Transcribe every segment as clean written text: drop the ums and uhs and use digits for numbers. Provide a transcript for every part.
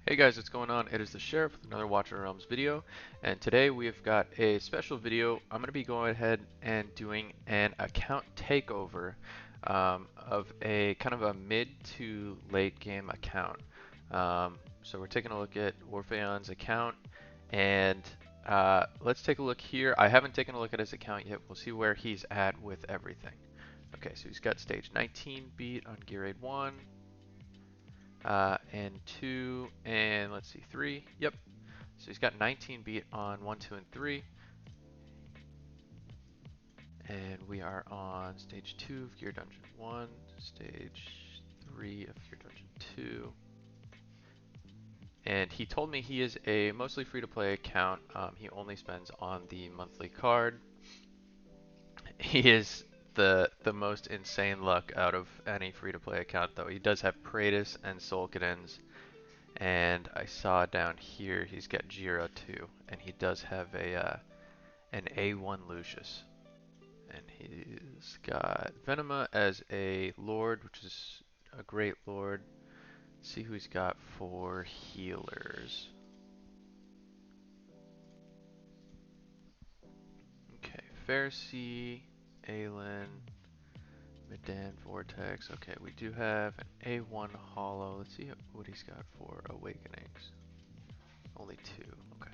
Hey guys, what's going on? It is the Sheriff with another Watcher Realms video, and today we've got a special video. I'm going to be going ahead and doing an account takeover of a kind of a mid to late game account. So we're taking a look at Orpheon's account, and let's take a look here. I haven't taken a look at his account yet. We'll see where he's at with everything. Okay, so he's got stage 19 beat on Gear Aid 1. And 2, and let's see, 3. Yep. So he's got 19 beat on 1, 2, and 3. And we are on stage 2 of Gear Dungeon 1, stage 3 of Gear Dungeon 2. And he told me he is a mostly free-to-play account. He only spends on the monthly card. He is the most insane luck out of any free-to-play account, though. He does have Praetus and Solkadens. And I saw down here he's got Jira too, and he does have an A1 Lucius. And he's got Venema as a lord, which is a great lord. Let's see who he's got for healers. Okay, Pharisee, Aelin, Medan, Vortex. Okay, we do have an A1 Hollow. Let's see what he's got for Awakenings. Only 2, okay.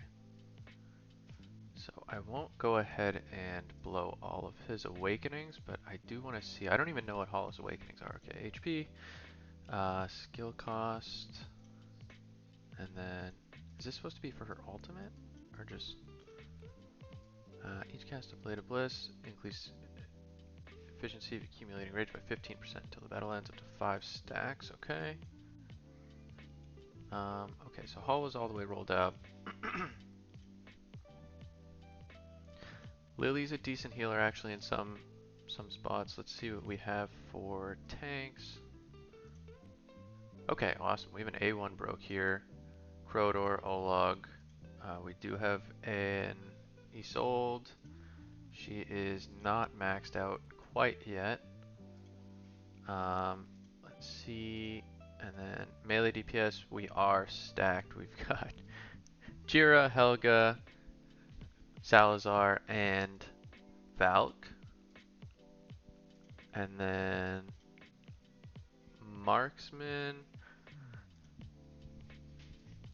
So I won't go ahead and blow all of his awakenings, but I do want to see. I don't even know what Hollow's awakenings are. Okay, HP, skill cost, and then is this supposed to be for her ultimate or just each cast of Blade of Bliss increase efficiency of accumulating rage by 15% until the battle ends up to 5 stacks. Okay. Okay, so Hollow's all the way rolled out. Lily's a decent healer actually in some spots. Let's see what we have for tanks. Okay, awesome. We have an A1 broke here. Crowdor, Olog. We do have an Isolde. She is not maxed out quite yet. Let's see. And then melee DPS, we are stacked. We've got Jira, Helga, Salazar, and Valk. And then Marksman.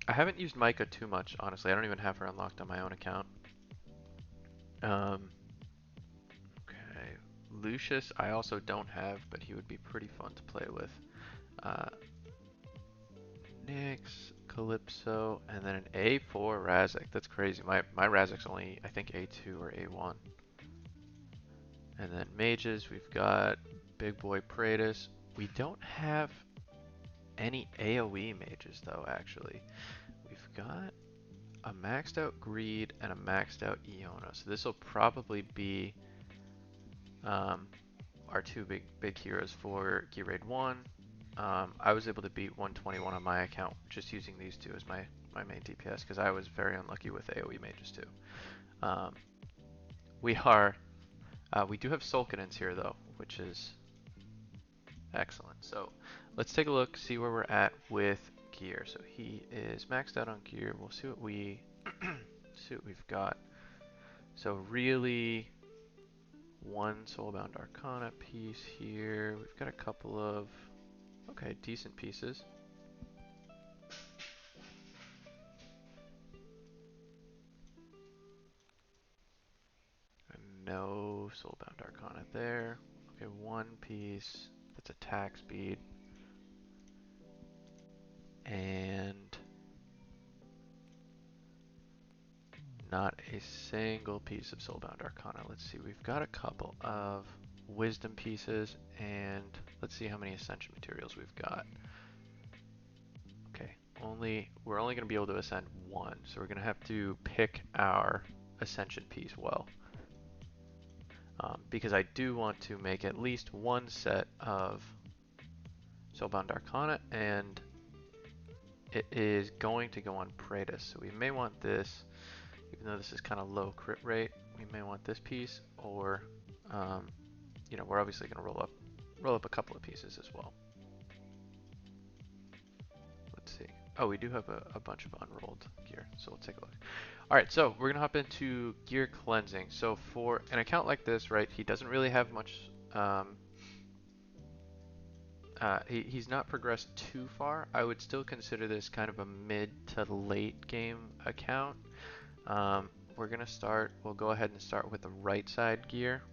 I haven't used Micah too much, honestly. I don't even have her unlocked on my own account. Okay, Lucius I also don't have, but he would be pretty fun to play with. Uh, Nyx, Calypso, and then an A4 Razak. That's crazy. My Razak's only, I think, A2 or A1. And then mages, we've got Big Boy Praetus. We don't have any AoE mages, though, actually. We've got a maxed out Greed and a maxed out Iona. So this will probably be our two big heroes for Gear Raid 1. I was able to beat 121 on my account just using these two as my main DPS because I was very unlucky with AoE mages too. Um, we do have Solkadens here though, which is excellent. So let's take a look, see where we're at with gear. So he is maxed out on gear. We'll see what see what we've got. So really one Soulbound Arcana piece here. We've got a couple of okay, decent pieces. No Soulbound Arcana there. Okay, one piece that's attack speed. And not a single piece of Soulbound Arcana. Let's see, we've got a couple of Wisdom pieces, and let's see how many Ascension materials we've got. Okay, we're only going to be able to ascend one, so we're going to have to pick our Ascension piece well. Because I do want to make at least one set of Soulbound Arcana, and it is going to go on Praetus. So we may want this, even though this is kind of low crit rate, we may want this piece, or you know, we're obviously going to roll up a couple of pieces as well. Let's see. Oh, we do have a bunch of unrolled gear, so we'll take a look. All right, so we're gonna hop into gear cleansing. So for an account like this, right, he doesn't really have much. He's not progressed too far. I would still consider this kind of a mid to late game account. We're gonna start. We'll go ahead and start with the right side gear.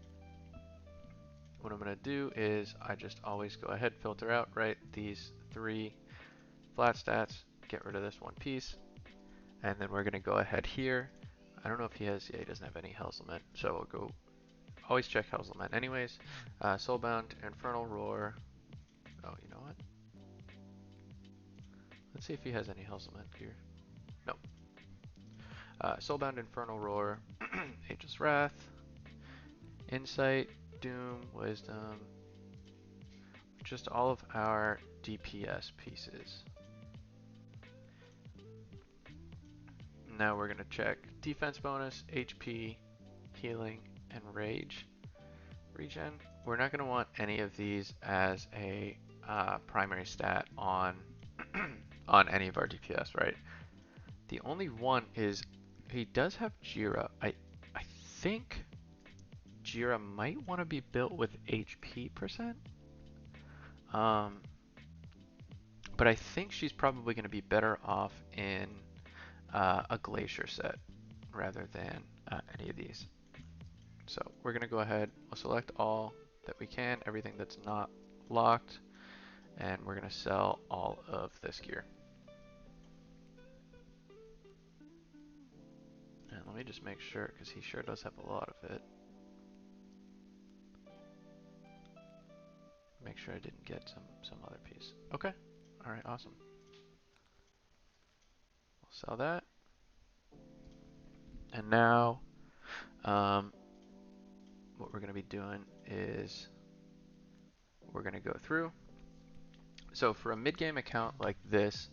What I'm gonna do is I just always go ahead, filter out, right, these 3 flat stats, get rid of this one piece, and then we're gonna go ahead here. I don't know if he has, yeah, he doesn't have any Hell's Lament, so we'll go, always check Hell's Lament anyways. Soulbound, Infernal Roar. Oh, you know what? Let's see if he has any Hell's Lament gear. No. Soulbound, Infernal Roar, Ageless Wrath, Insight, Doom, Wisdom, just all of our DPS pieces. Now we're going to check defense bonus, HP, healing, and rage regen. We're not going to want any of these as a primary stat on on any of our DPS, right? The only one is he does have Jira. I think Jira might want to be built with HP percent. But I think she's probably going to be better off in a Glacier set rather than any of these. So we're going to go ahead, we'll select all that we can, everything that's not locked, and we're going to sell all of this gear. And let me just make sure, because he sure does have a lot of it. Make sure I didn't get some other piece. Okay, all right, awesome. We'll sell that. And now, what we're going to be doing is we're going to go through. So for a mid-game account like this,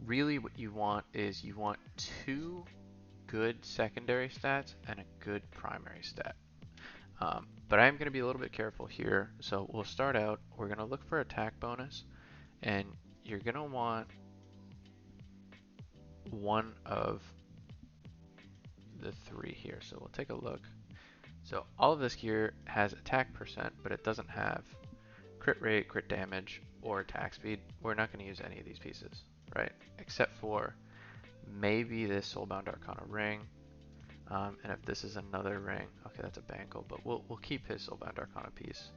really what you want is you want 2 good secondary stats and a good primary stat. But I'm going to be a little bit careful here. So we'll start out, we're going to look for attack bonus, and you're going to want one of the 3 here. So we'll take a look. So all of this gear has attack percent, but it doesn't have crit rate, crit damage, or attack speed. We're not going to use any of these pieces, right? Except for maybe this Soulbound Arcana ring. And if this is another ring, okay, that's a Bangle, but we'll keep his Soulbound Arcana piece.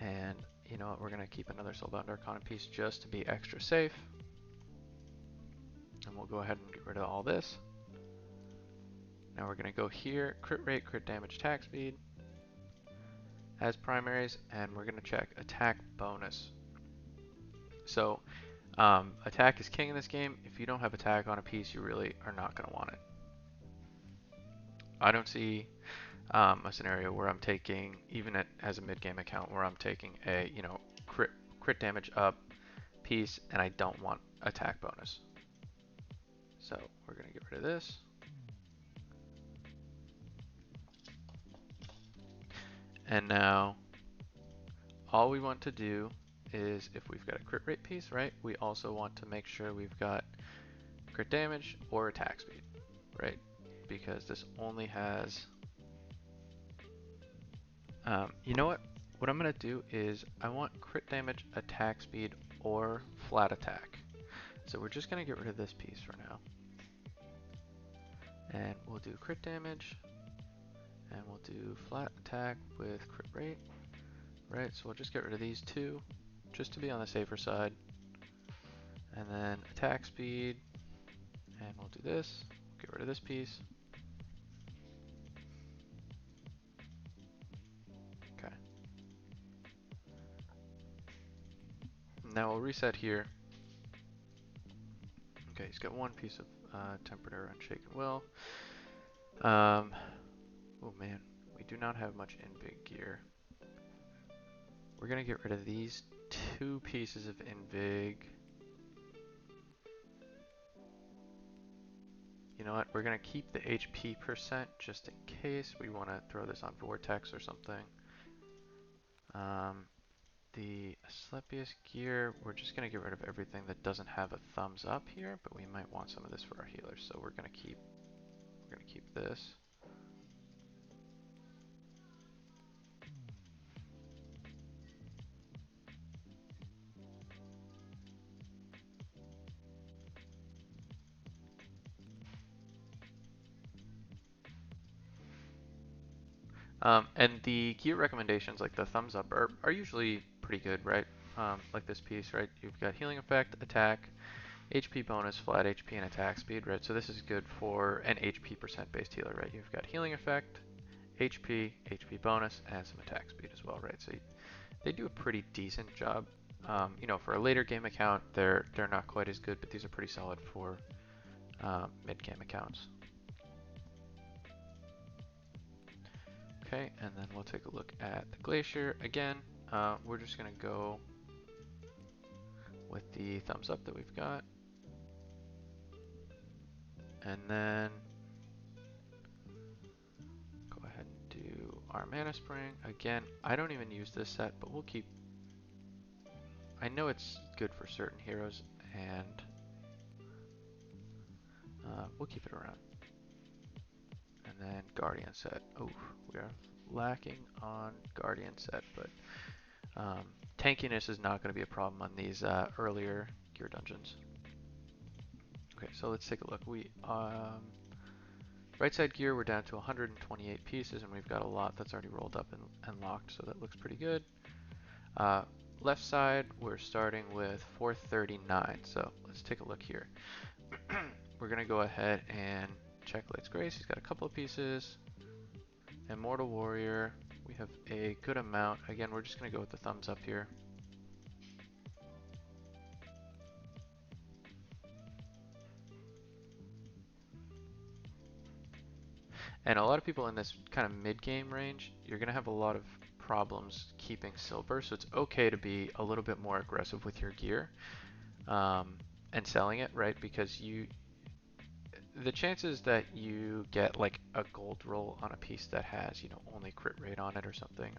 And you know what, we're going to keep another Soulbound Arcana piece just to be extra safe. And we'll go ahead and get rid of all this. Now we're going to go here, crit rate, crit damage, attack speed as primaries, and we're going to check attack bonus. So attack is king in this game. If you don't have attack on a piece, you really are not going to want it. I don't see a scenario where I'm taking, even as a mid-game account, where I'm taking a crit damage up piece and I don't want attack bonus. So we're going to get rid of this. And now all we want to do is, if we've got a crit rate piece, right, we also want to make sure we've got crit damage or attack speed, right? Because this only has, you know what? What I'm going to do is I want crit damage, attack speed, or flat attack. So we're just going to get rid of this piece for now. And we'll do crit damage, and we'll do flat attack with crit rate, right? So we'll just get rid of these 2, just to be on the safer side. And then attack speed, and we'll do this, get rid of this piece. Okay. Now we'll reset here. Okay, he's got 1 piece of Tempered or Unshaken Will. Oh man, we do not have much Invig gear. We're gonna get rid of these 2 pieces of Invig. You know what, we're gonna keep the HP percent just in case we wanna throw this on Vortex or something. the Asclepius gear, we're just going to get rid of everything that doesn't have a thumbs up here, but we might want some of this for our healers, so we're going to keep this. And the gear recommendations, like the thumbs up, are usually pretty good, right? Like this piece, right? You've got healing effect, attack, HP bonus, flat HP, and attack speed, right? So this is good for an HP percent based healer, right? You've got healing effect, HP, HP bonus, and some attack speed as well, right? So they do a pretty decent job. You know, for a later game account, they're not quite as good, but these are pretty solid for mid game accounts. Okay, and then we'll take a look at the Glacier. Again, we're just going to go with the thumbs up that we've got. And then go ahead and do our Mana Spring. Again, I don't even use this set, but we'll keep... I know it's good for certain heroes, and we'll keep it around. And then Guardian set. Oh, we are lacking on Guardian set, but tankiness is not going to be a problem on these earlier gear dungeons. Okay, so let's take a look. We right side gear, we're down to 128 pieces, and we've got a lot that's already rolled up and locked, so that looks pretty good. Left side, we're starting with 439, so let's take a look here. We're going to go ahead and check Light's Grace. He's got a couple of pieces. Immortal Warrior, we have a good amount. Again, we're just going to go with the thumbs up here. And a lot of people in this kind of mid-game range, you're going to have a lot of problems keeping silver, so it's okay to be a little bit more aggressive with your gear and selling it, right? Because the chances that you get like a gold roll on a piece that has, you know, only crit rate on it or something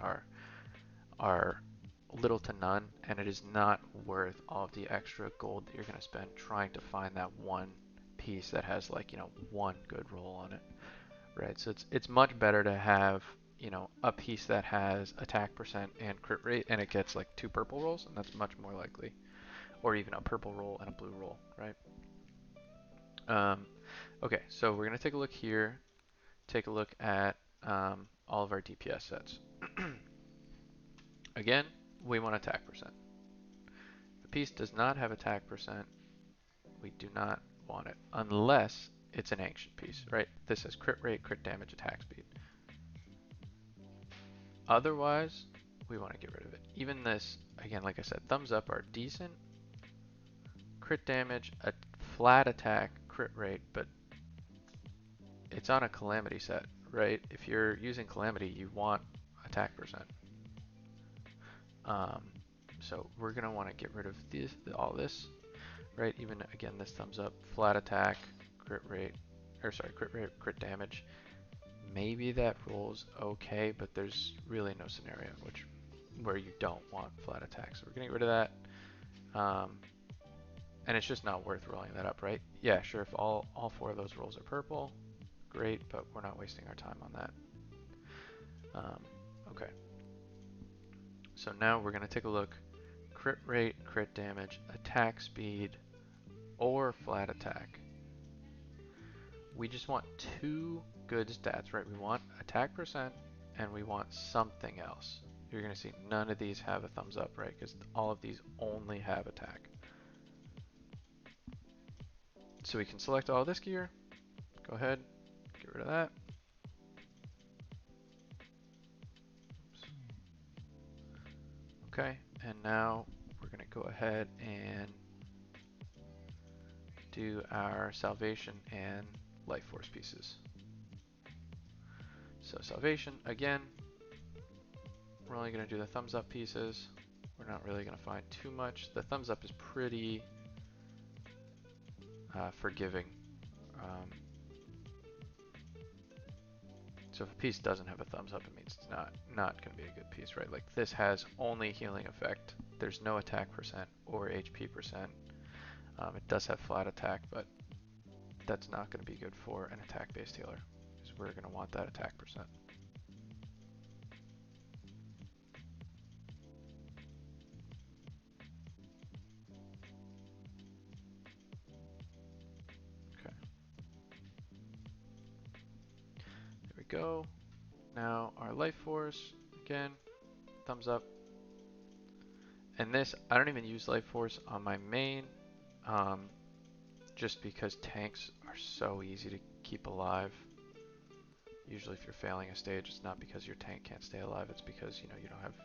are little to none, and it is not worth all of the extra gold that you're going to spend trying to find that one piece that has, like, you know, one good roll on it, right? So it's much better to have, you know, a piece that has attack percent and crit rate, and it gets like 2 purple rolls, and that's much more likely, or even a purple roll and a blue roll, right? Okay, so we're going to take a look here, take a look at all of our DPS sets. Again, we want attack percent. If the piece does not have attack percent, we do not want it, unless it's an ancient piece, right? This has crit rate, crit damage, attack speed. Otherwise, we want to get rid of it. Even this, again, like I said, thumbs up are decent. Crit damage, a flat attack, crit rate, but it's on a Calamity set, right? If you're using Calamity, you want attack percent. So we're going to want to get rid of all this, right? Even, again, this thumbs up, flat attack, crit rate, or sorry, crit rate, crit damage. Maybe that rolls okay, but there's really no scenario where you don't want flat attack. So we're getting rid of that. And it's just not worth rolling that up, right? Yeah, sure, if all 4 of those rolls are purple, great, but we're not wasting our time on that. Okay. So now we're going to take a look. Crit rate, crit damage, attack speed, or flat attack. We just want 2 good stats, right? We want attack percent, and we want something else. You're going to see none of these have a thumbs up, right? Because all of these only have attack. So we can select all this gear. Go ahead, get rid of that. Oops. Okay, and now we're going to go ahead and do our salvation and life force pieces. So salvation, again, we're only going to do the thumbs up pieces. We're not really going to find too much. The thumbs up is pretty forgiving. So if a piece doesn't have a thumbs up, it means it's not going to be a good piece, right? Like this has only healing effect. There's no attack percent or HP percent. It does have flat attack, but that's not going to be good for an attack-based healer, because we're going to want that attack percent. Okay. There we go. Now our life force, again, thumbs up. And this, I don't even use life force on my main, just because tanks are so easy to keep alive. Usually if you're failing a stage, it's not because your tank can't stay alive, it's because, you know, you don't have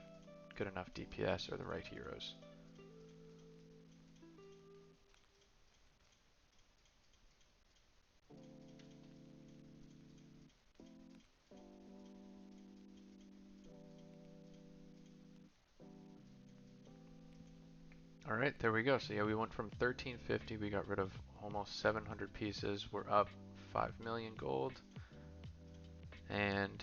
good enough DPS or the right heroes. Alright, there we go. So yeah, we went from 1350, we got rid of almost 700 pieces. We're up 5 million gold. And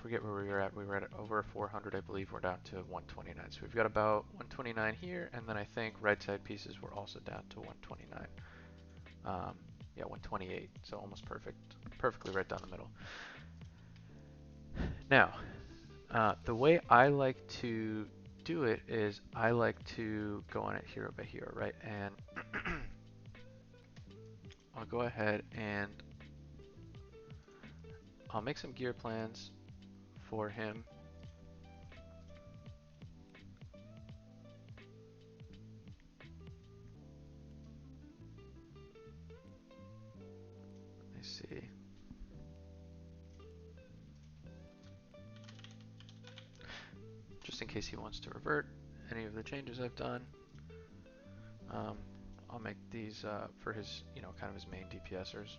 forget where we were at. We were at over 400, I believe. We're down to 129. So we've got about 129 here, and then I think right side pieces were also down to 129. Yeah, 128. So almost perfect. Perfectly right down the middle. Now, the way I like to do it is I like to go on it hero by hero, right? And I'll go ahead and I'll make some gear plans for him. Let me see. Just in case he wants to revert any of the changes I've done. I'll make these for his, you know, kind of his main DPSers.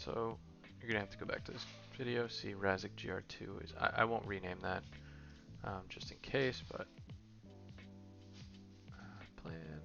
So you're gonna have to go back to this video, see Razik GR2 is, I won't rename that just in case, but plan.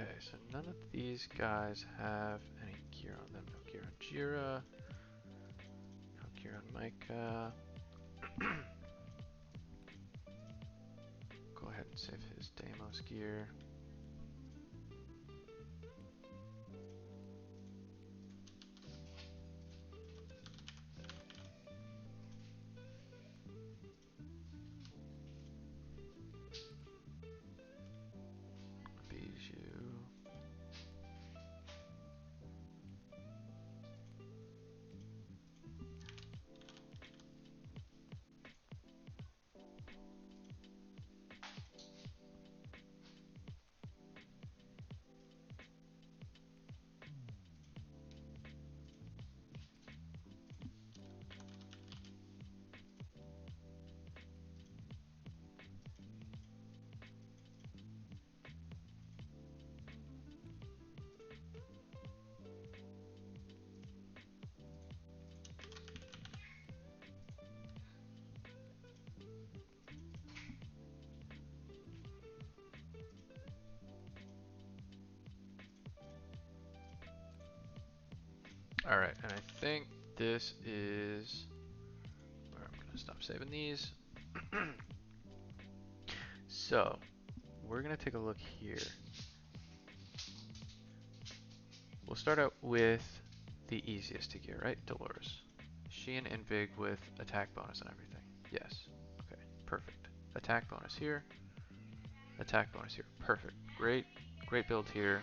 Okay, so none of these guys have any gear on them. No gear on Jira. No gear on Micah. Go ahead and save his Deimos gear. Alright, and I think this is where I'm gonna stop saving these. So, we're gonna take a look here. We'll start out with the easiest to get, right? Dolores. She and Invig with attack bonus and everything. Yes. Okay, perfect. Attack bonus here. Attack bonus here. Perfect. Great. Great build here.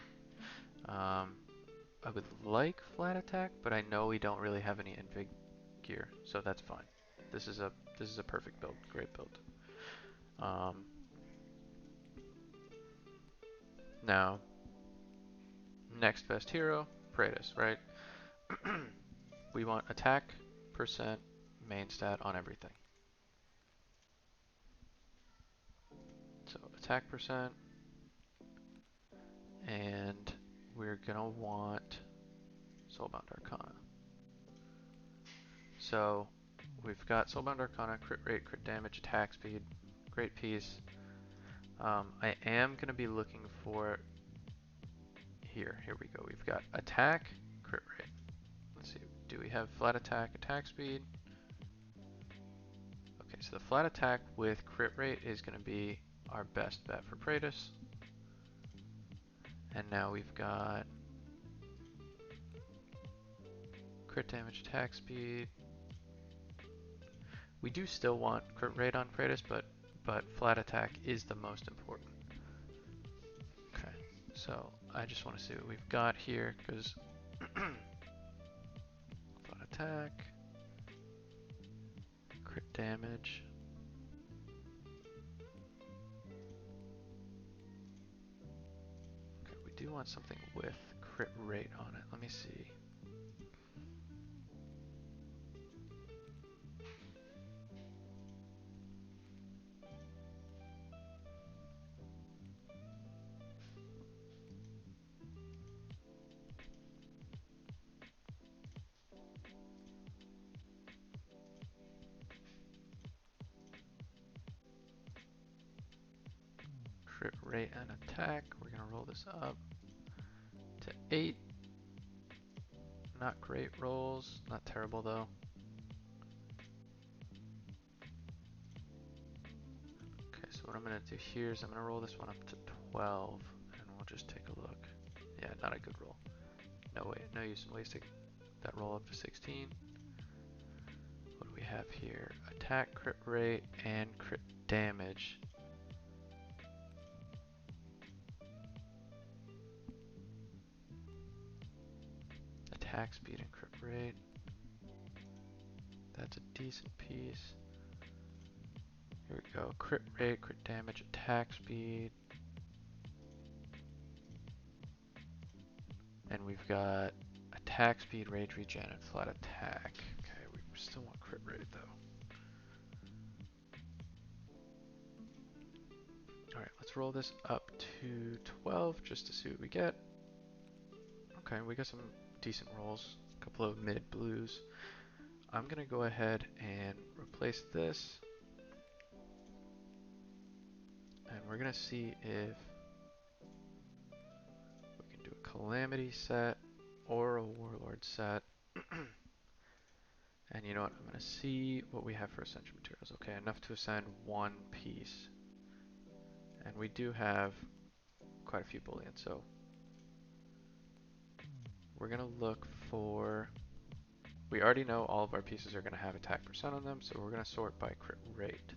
I would like flat attack, but I know we don't really have any Invig gear, so that's fine. This is a perfect build. Great build. Now, next best hero, Praetus, right? We want attack percent main stat on everything. So attack percent, and we're gonna want Soulbound Arcana. So we've got Soulbound Arcana, crit rate, crit damage, attack speed, great piece. I am gonna be looking for here we go. We've got attack, crit rate. Let's see, do we have flat attack, attack speed? Okay, so the flat attack with crit rate is gonna be our best bet for Praetus. And now we've got crit damage, attack speed. We do still want crit rate on Praetus, but flat attack is the most important. Okay, so I just want to see what we've got here, because flat attack, crit damage. Okay, we do want something with crit rate on it. Let me see. Crit rate and attack. We're gonna roll this up to 8. Not great rolls, not terrible though. Okay, so what I'm gonna do here is I'm gonna roll this one up to 12, and we'll just take a look. Yeah, not a good roll. No way, no use in wasting that roll up to 16. What do we have here? Attack, crit rate, and crit damage. Attack speed and crit rate. That's a decent piece. Here we go. Crit rate, crit damage, attack speed. And we've got attack speed, rage regen, and flat attack. Okay, we still want crit rate though. Alright, let's roll this up to 12 just to see what we get. Okay, we got some decent rolls. A couple of mid blues. I'm gonna go ahead and replace this. And we're gonna see if we can do a Calamity set or a Warlord set. And you know what, I'm gonna see what we have for Ascension materials. Okay, enough to ascend one piece. And we do have quite a few bullion, so we're gonna look for, we already know all of our pieces are gonna have attack percent on them, so we're gonna sort by crit rate.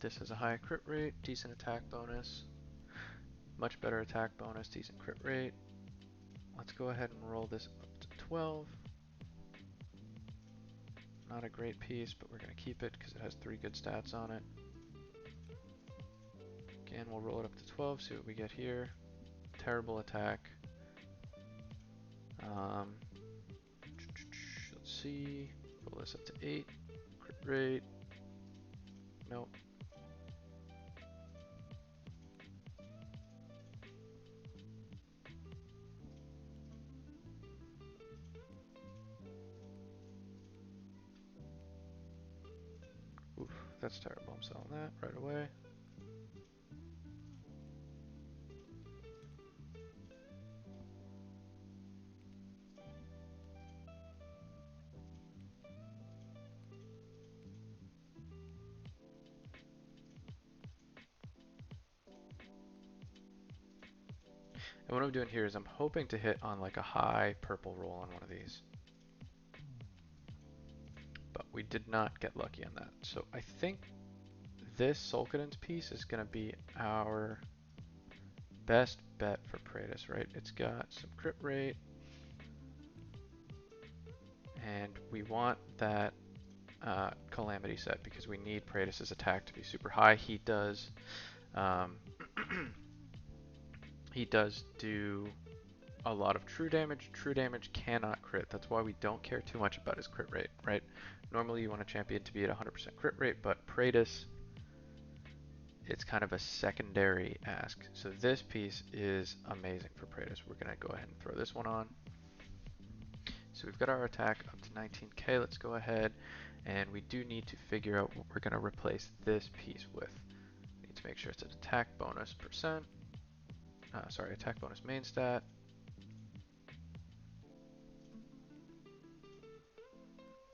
This has a high crit rate, decent attack bonus, much better attack bonus, decent crit rate. Let's go ahead and roll this up to 12. Not a great piece, but we're gonna keep it because it has 3 good stats on it. Again, we'll roll it up to 12, see what we get here. Terrible attack. Let's see. Roll this up to 8. Crit rate. Nope. Oof, that's terrible. I'm selling that right away. And what I'm doing here is I'm hoping to hit on like a high purple roll on one of these. But we did not get lucky on that. So I think this Solkadin's piece is going to be our best bet for Praetus, right? It's got some crit rate, and we want that Calamity set because we need Praetus' attack to be super high. He does he does do a lot of true damage. True damage cannot crit. That's why we don't care too much about his crit rate, right? Normally you want a champion to be at 100% crit rate, but Praetus, it's kind of a secondary ask. So this piece is amazing for Praetus. We're going to go ahead and throw this one on. So we've got our attack up to 19k. Let's go ahead, and we do need to figure out what we're going to replace this piece with. We need to make sure it's an attack bonus percent. Attack bonus main stat.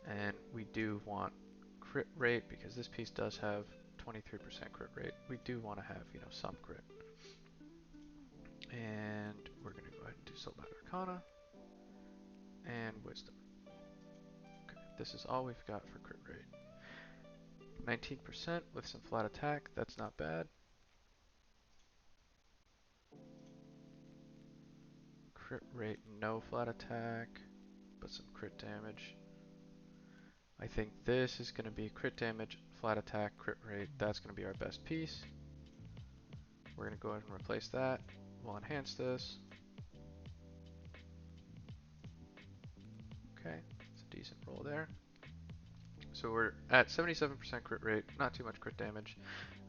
And we do want crit rate because this piece does have 23% crit rate. We do want to have, some crit. And we're going to go ahead and do Soulbound Arcana and Wisdom. Okay, this is all we've got for crit rate. 19% with some flat attack, that's not bad. Crit rate, no flat attack, but some crit damage. I think this is going to be crit damage, flat attack, crit rate. That's going to be our best piece. We're going to go ahead and replace that. We'll enhance this. Okay, it's a decent roll there. So we're at 77% crit rate, not too much crit damage,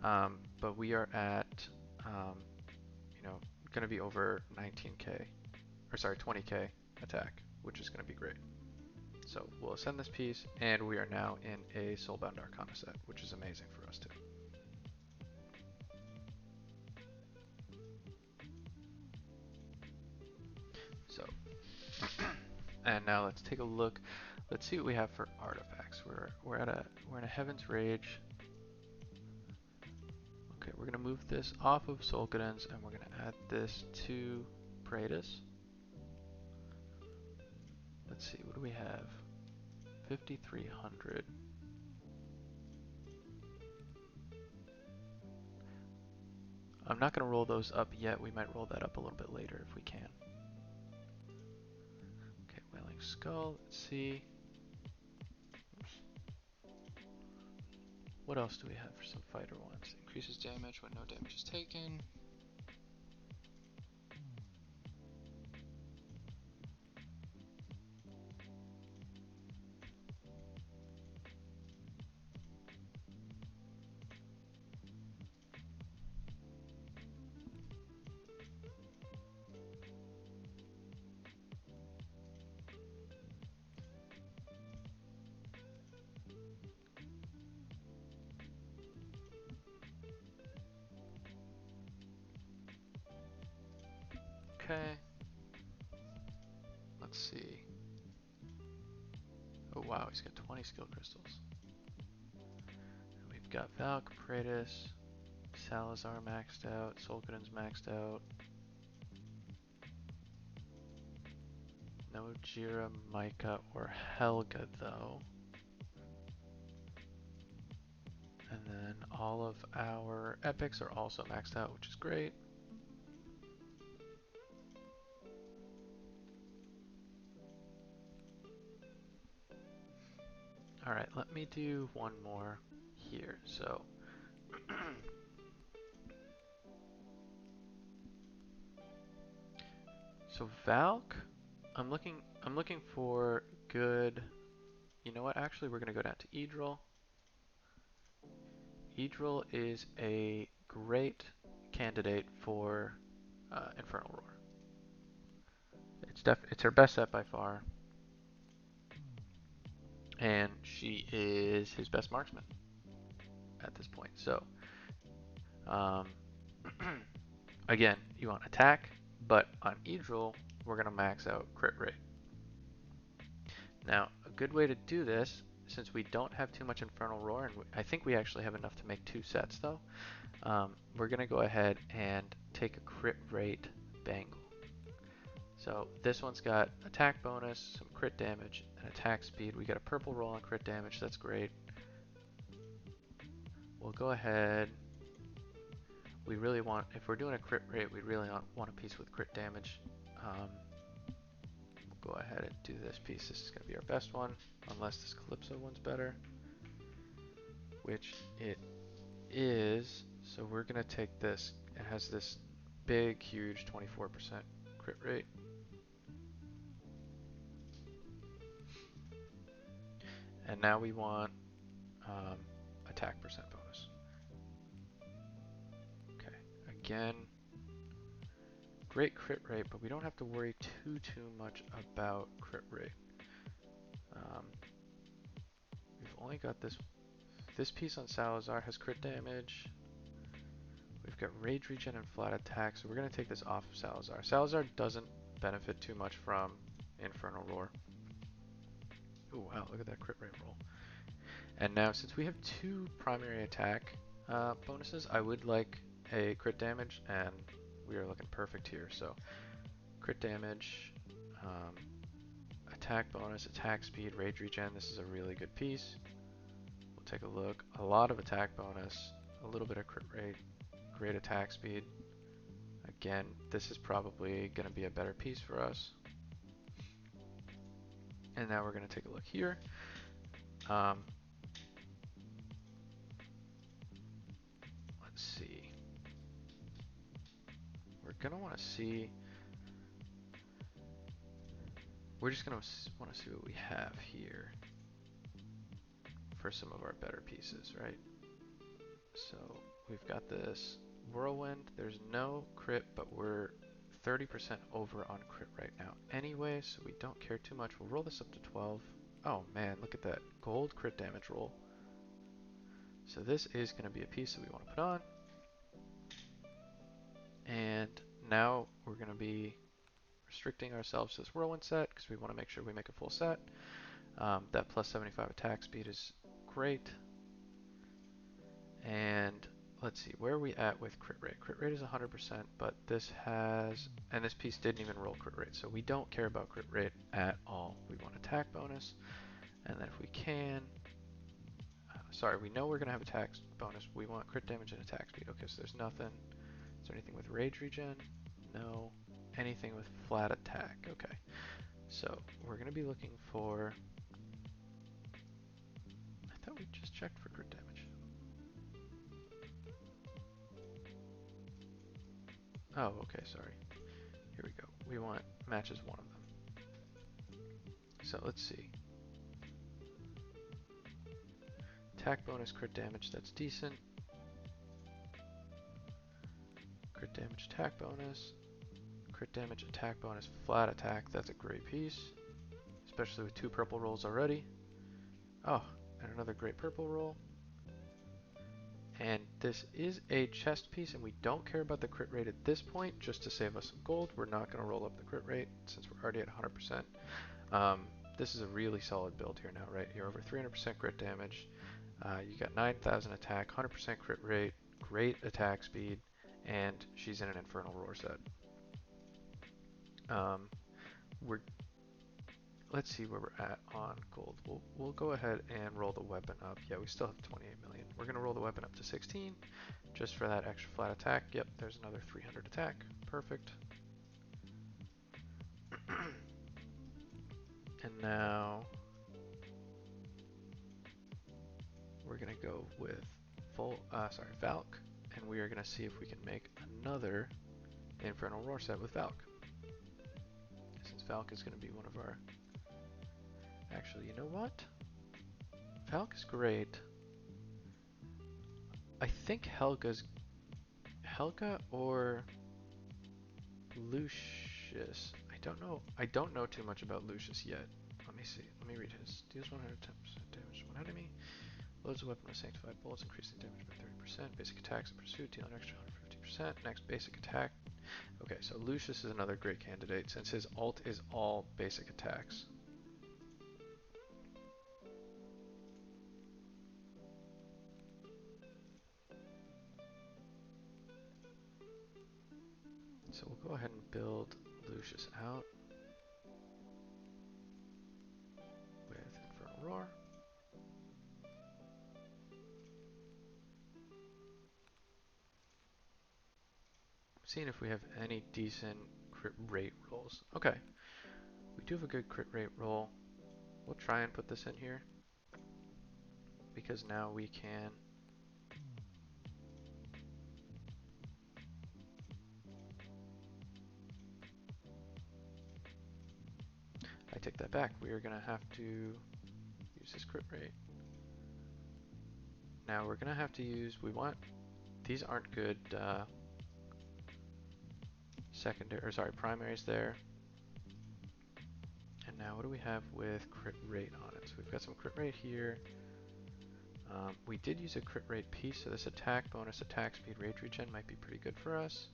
but we are at, going to be over 19k, or sorry, 20k attack, which is going to be great. So we'll ascend this piece, and we are now in a Soulbound Arcana set, which is amazing for us too. So, and now let's take a look. Let's see what we have for artifacts. We're in a Heaven's Rage. Okay, we're gonna move this off of Solkadin's, and we're gonna add this to Praetus. Let's see, what do we have? 5,300. I'm not gonna roll those up yet. We might roll that up a little bit later if we can. Okay, Wailing Skull. Let's see. Oops. What else do we have for some fighter ones? Increases damage when no damage is taken. Okay. Let's see. Oh wow, he's got 20 skill crystals. And we've got Valk, Praetus, Salazar maxed out, Solkadin's maxed out. No Jira, Micah, or Helga though. And then all of our epics are also maxed out, which is great. Alright, let me do one more here. So so Valk, I'm looking for good. You know what? Actually, we're gonna go down to Edril. Edril is a great candidate for Infernal Roar. It's her best set by far, and she is his best marksman at this point. So, again, you want attack, but on Edril, we're gonna max out crit rate. Now, a good way to do this, since we don't have too much Infernal Roar, and I think we actually have enough to make 2 sets though, we're gonna go ahead and take a crit rate bangle. So this one's got attack bonus, some crit damage, and attack speed. We got a purple roll on crit damage, that's great. We'll go ahead. We really want, if we're doing a crit rate, we really want a piece with crit damage. We'll go ahead and do this piece. This is going to be our best one, unless this Calypso one's better, which it is. So we're going to take this. It has this big, huge 24% crit rate. And now we want attack percent bonus. Okay, again, great crit rate, but we don't have to worry too much about crit rate. We've only got this piece on Salazar has crit damage. We've got rage regen and flat attack, so we're going to take this off of Salazar. Salazar doesn't benefit too much from Infernal Roar. Ooh, wow, look at that crit rate roll. And now, since we have two primary attack bonuses, I would like a crit damage, and we are looking perfect here. So, crit damage, attack bonus, attack speed, rage regen. This is a really good piece. We'll take a look. A lot of attack bonus, a little bit of crit rate, great attack speed. Again, this is probably going to be a better piece for us. And now we're going to take a look here. Let's see. We're going to want to see. We're just going to want to see what we have here for some of our better pieces, right? So we've got this Whirlwind. There's no crit, but we're 30% over on crit right now anyway, so we don't care too much. We'll roll this up to 12. Oh man, look at that gold crit damage roll. So this is going to be a piece that we want to put on. And now we're going to be restricting ourselves to this Whirlwind set because we want to make sure we make a full set. That plus 75 attack speed is great. And let's see, where are we at with crit rate? Crit rate is 100%, but this has, and this piece didn't even roll crit rate, so we don't care about crit rate at all. We want attack bonus, and then if we can, sorry, we know we're going to have attack bonus. We want crit damage and attack speed. Okay, so there's nothing. Is there anything with rage regen? No. Anything with flat attack? Okay. So we're going to be looking for, I thought we just checked for crit damage. Oh, okay, sorry. Here we go. We want matches one of them. So let's see. Attack bonus, crit damage, that's decent. Crit damage, attack bonus. Crit damage, attack bonus, flat attack, that's a great piece. Especially with two purple rolls already. Oh, and another great purple roll. And this is a chest piece, and we don't care about the crit rate at this point, just to save us some gold. We're not going to roll up the crit rate since we're already at 100%. This is a really solid build here now, right? You're over 300% crit damage. You got 9,000 attack, 100% crit rate, great attack speed, and she's in an Infernal Roar set. Let's see where we're at on gold. We'll go ahead and roll the weapon up. Yeah, we still have 28 million. We're going to roll the weapon up to 16 just for that extra flat attack. Yep, there's another 300 attack. Perfect. And now we're going to go with Valk, and we are going to see if we can make another Infernal Roar set with Valk. Since Valk is going to be one of our... Actually, you know what? Valk is great. I think Helga or Lucius. I don't know too much about Lucius yet. Let me see. Let me read his. Deals 110% damage to one enemy. Loads a weapon with sanctified bullets, increasing damage by 30%. Basic attacks in pursuit deal an extra 150%. Next basic attack. Okay, so Lucius is another great candidate since his ult is all basic attacks. So we'll go ahead and build Lucius out. roar. Seeing if we have any decent crit rate rolls. Okay, we do have a good crit rate roll. We'll try and put this in here because now we can I take that back. We are going to have to use this crit rate. Now we're going to have to use, these aren't good secondary, or sorry, primaries there. And now what do we have with crit rate on it? So we've got some crit rate here. We did use a crit rate piece, so this attack bonus, attack speed, rage regen might be pretty good for us.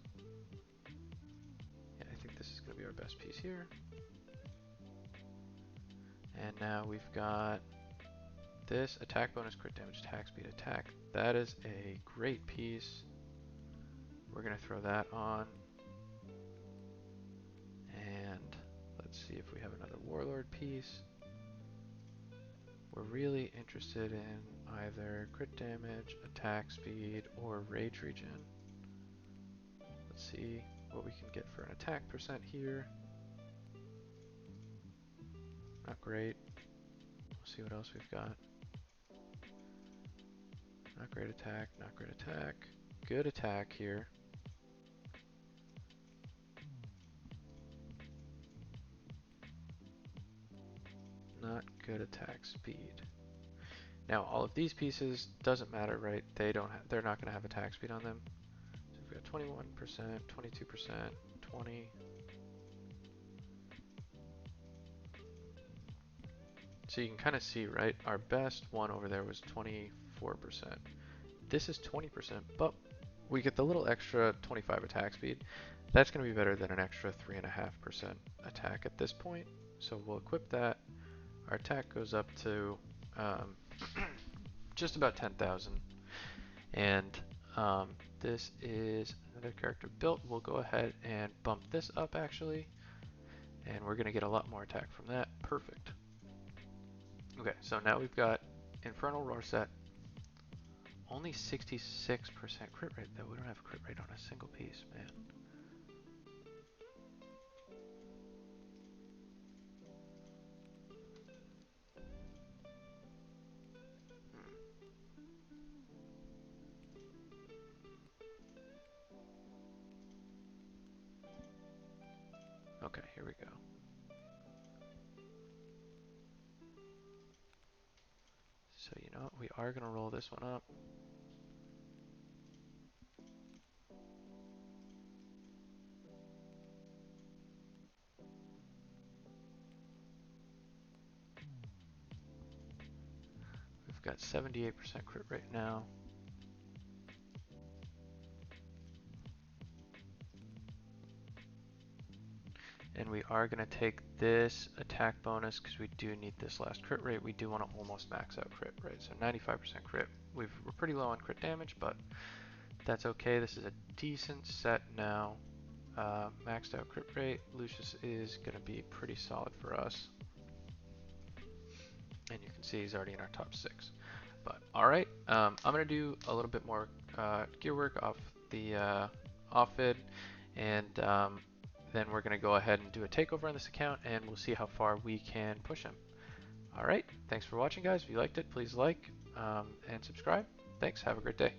Yeah, I think this is going to be our best piece here. And now we've got this attack bonus, crit damage, attack speed, attack. That is a great piece. We're going to throw that on. And let's see if we have another warlord piece. We're really interested in either crit damage, attack speed, or rage regen. Let's see what we can get for an attack percent here. Not great. We'll see what else we've got. Not great attack, not great attack. Good attack here. Not good attack speed. Now all of these pieces doesn't matter, right? They're not going to have attack speed on them. So we've got 21%, 22%, 20. So you can kind of see, right? Our best one over there was 24%. This is 20%, but we get the little extra 25 attack speed. That's going to be better than an extra 3.5% attack at this point. So we'll equip that. Our attack goes up to just about 10,000. And this is another character built. We'll go ahead and bump this up actually. And we're going to get a lot more attack from that. Perfect. Okay, so now we've got Infernal Roar set. Only 66% crit rate though. We don't have a crit rate on a single piece, man. Okay, here we go. So you know what? We are going to roll this one up. We've got 78% crit rate now. And we are going to take this attack bonus because we do need this last crit rate. We do want to almost max out crit rate. So 95% crit. We're pretty low on crit damage, but that's okay. This is a decent set now. Maxed out crit rate. Lucius is going to be pretty solid for us. And you can see he's already in our top 6. But alright, I'm going to do a little bit more gear work off the off-vid, and then we're going to go ahead and do a takeover on this account, and we'll see how far we can push him. Alright, thanks for watching guys. If you liked it, please like and subscribe. Thanks, have a great day.